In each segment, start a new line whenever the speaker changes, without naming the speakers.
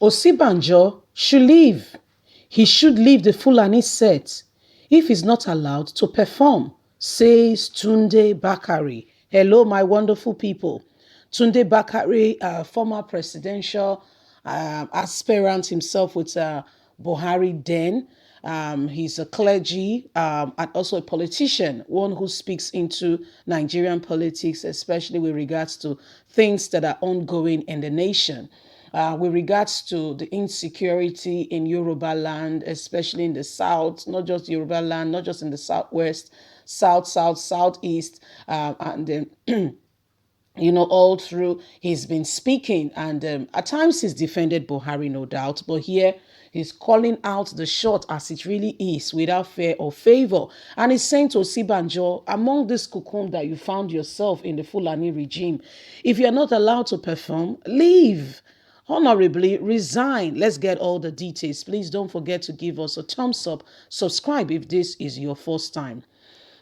Osinbajo should leave. He should leave the Fulani set if he's not allowed to perform, says Tunde Bakare. Hello, my wonderful people. Tunde Bakare, former presidential aspirant himself with Buhari then. He's a clergy and also a politician, one who speaks into Nigerian politics, especially with regards to things that are ongoing in the nation. With regards to the insecurity in Yoruba land, especially in the south, not just Yoruba land, not just in the southwest, southeast, and then all through he's been speaking, and at times he's defended Buhari, no doubt, but here he's calling out the shot as it really is without fear or favor. And he's saying to Osinbajo, among this cocoon that you found yourself in the Fulani regime, if you're not allowed to perform, leave. Honorably resign. Let's get all the details. Please don't forget to give us a thumbs up. Subscribe if this is your first time.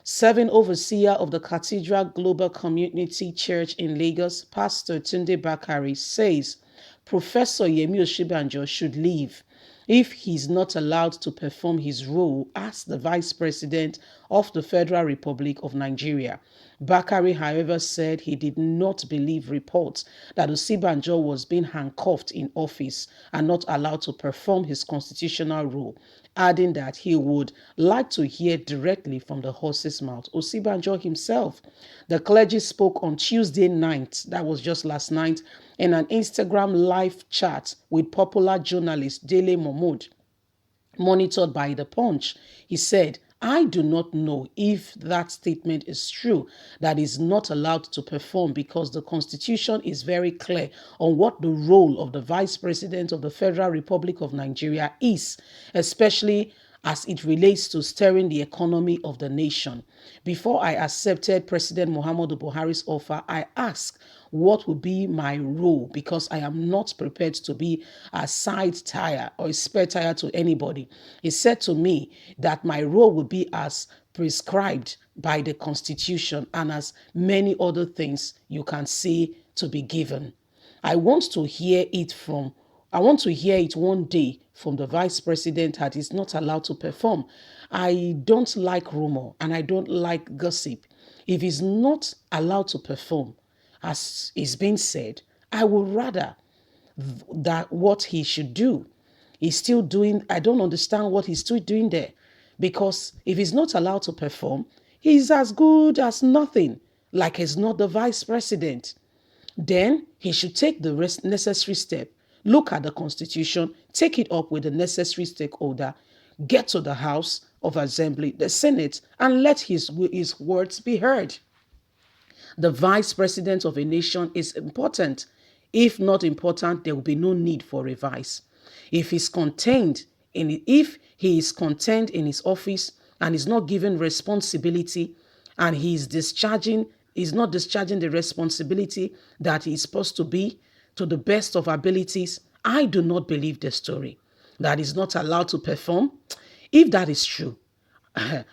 Serving overseer of the Cathedral Global Community Church in Lagos, Pastor Tunde Bakare says Professor Yemi Osinbajo should leave if he's not allowed to perform his role as the Vice President of the Federal Republic of Nigeria. Bakare, however, said he did not believe reports that Osinbajo was being handcuffed in office and not allowed to perform his constitutional role, adding that he would like to hear directly from the horse's mouth. Osinbajo himself, the clergy, spoke on Tuesday night, that was just last night, in an Instagram live chat with popular journalist Dele Momood, monitored by The Punch. He said, I do not know if that statement is true, that is not allowed to perform, because the Constitution is very clear on what the role of the Vice President of the Federal Republic of Nigeria is, especially as it relates to steering the economy of the nation. Before I accepted President Muhammadu Buhari's offer, I asked what would be my role, because I am not prepared to be a side tire or a spare tire to anybody. He said to me that my role would be as prescribed by the Constitution and as many other things you can see to be given. I want to hear it one day from the vice president that is not allowed to perform. I don't like rumor and I don't like gossip. If he's not allowed to perform, as is being said, I would rather that what he should do. He's still doing, I don't understand what he's still doing there. Because if he's not allowed to perform, he's as good as nothing, like he's not the vice president. Then he should take the necessary step, look at the Constitution, take it up with the necessary stakeholder, get to the House of Assembly, the Senate, and let his words be heard. The vice president of a nation is important. If not important, there will be no need for a vice. If he is contained in his office and is not given responsibility, and is not discharging the responsibility that he is supposed to be to the best of abilities, I do not believe the story that is not allowed to perform. If that is true, I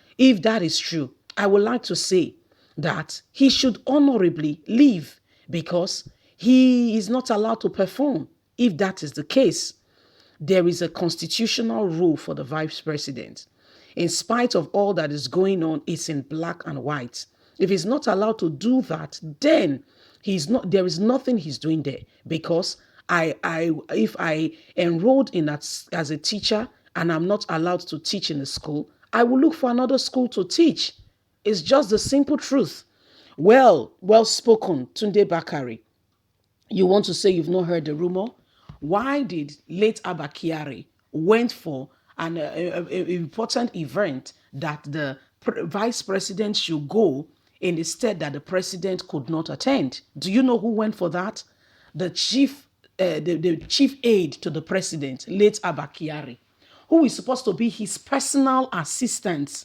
would like to say that he should honorably leave, because he is not allowed to perform. If that is the case, there is a constitutional rule for the vice president. In spite of all that is going on, it's in black and white. If he's not allowed to do that, then there is nothing he's doing there, because if I enrolled in that as a teacher and I'm not allowed to teach in the school, I will look for another school to teach. It's just the simple truth. Well spoken, Tunde Bakare. You want to say you've not heard the rumor? Why did late Bakare went for an important event that the vice president should go in the state that the president could not attend? Do you know who went for that? The chief aide to the president, late Bakare, who is supposed to be his personal assistant,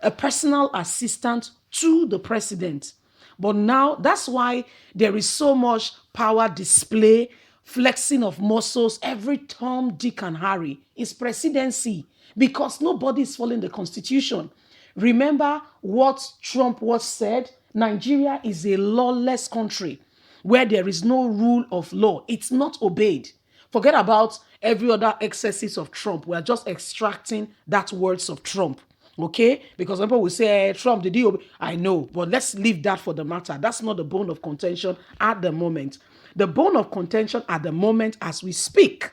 a personal assistant to the president. But now that's why there is so much power display, flexing of muscles, every Tom, Dick, and Harry is presidency, because nobody is following the Constitution. Remember what Trump was said? Nigeria is a lawless country where there is no rule of law. It's not obeyed. Forget about every other excesses of Trump. We are just extracting that words of Trump. Okay? Because people will say, hey, Trump, did he? I know, but let's leave that for the matter. That's not the bone of contention at the moment. The bone of contention at the moment as we speak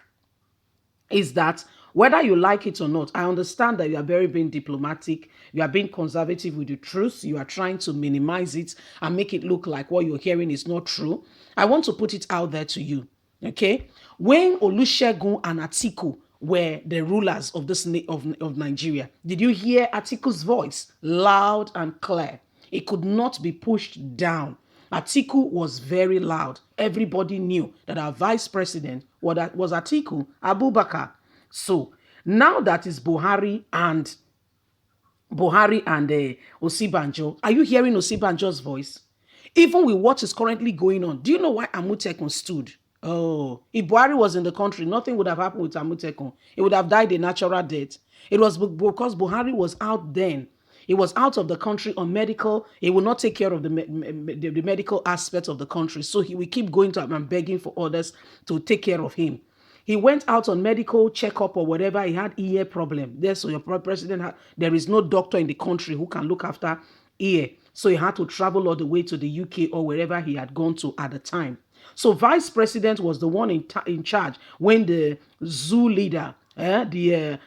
is that whether you like it or not, I understand that you are very being diplomatic, you are being conservative with the truth, you are trying to minimize it and make it look like what you're hearing is not true. I want to put it out there to you, okay? When Olusegun and Atiku were the rulers of of Nigeria, did you hear Atiku's voice loud and clear? It could not be pushed down. Atiku was very loud. Everybody knew that our vice president was Atiku Abubakar. So now that is Buhari and Osinbajo, are you hearing Osinbajo's voice? Even with what is currently going on, do you know why Amotekun stood? Oh, if Buhari was in the country, nothing would have happened with Amotekun. He would have died a natural death. It was because Buhari was out then. He was out of the country on medical. He will not take care of the medical aspects of the country. So he will keep going to and begging for others to take care of him. He went out on medical checkup or whatever. He had ear problem. There, so your president there is no doctor in the country who can look after ear. So he had to travel all the way to the UK or wherever he had gone to at the time. So vice president was the one in charge when the zoo leader, the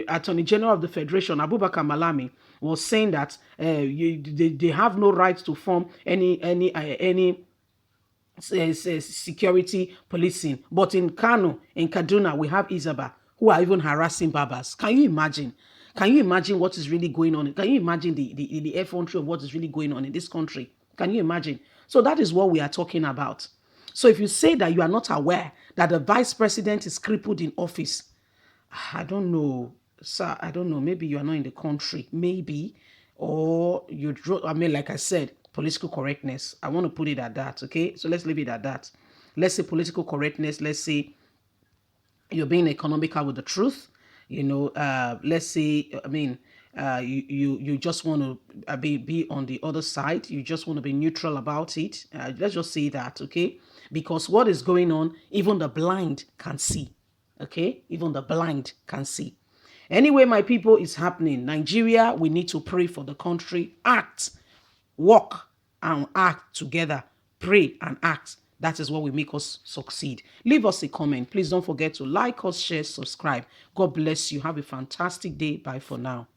attorney general of the federation, Abubakar Malami, was saying that they have no right to form any security policing. But in Kano, in Kaduna, we have Izaba, who are even harassing Babas. Can you imagine? Can you imagine what is really going on? Can you imagine the effrontery of what is really going on in this country? Can you imagine? So that is what we are talking about. So if you say that you are not aware that the vice president is crippled in office, I don't know, sir. I don't know. Maybe you are not in the country. Maybe. Or you draw, I mean, like I said, political correctness. I want to put it at that, okay? So let's leave it at that. Let's say political correctness. Let's say you're being economical with the truth. Let's say, I mean, you just want to be on the other side. You just want to be neutral about it. Let's just say that, okay? Because what is going on, even the blind can see. Okay, even the blind can see. Anyway, my people, it's happening. Nigeria, we need to pray for the country. Act, walk, and act together. Pray and act. That is what will make us succeed. Leave us a comment. Please don't forget to like us, share, subscribe. God bless you. Have a fantastic day. Bye for now.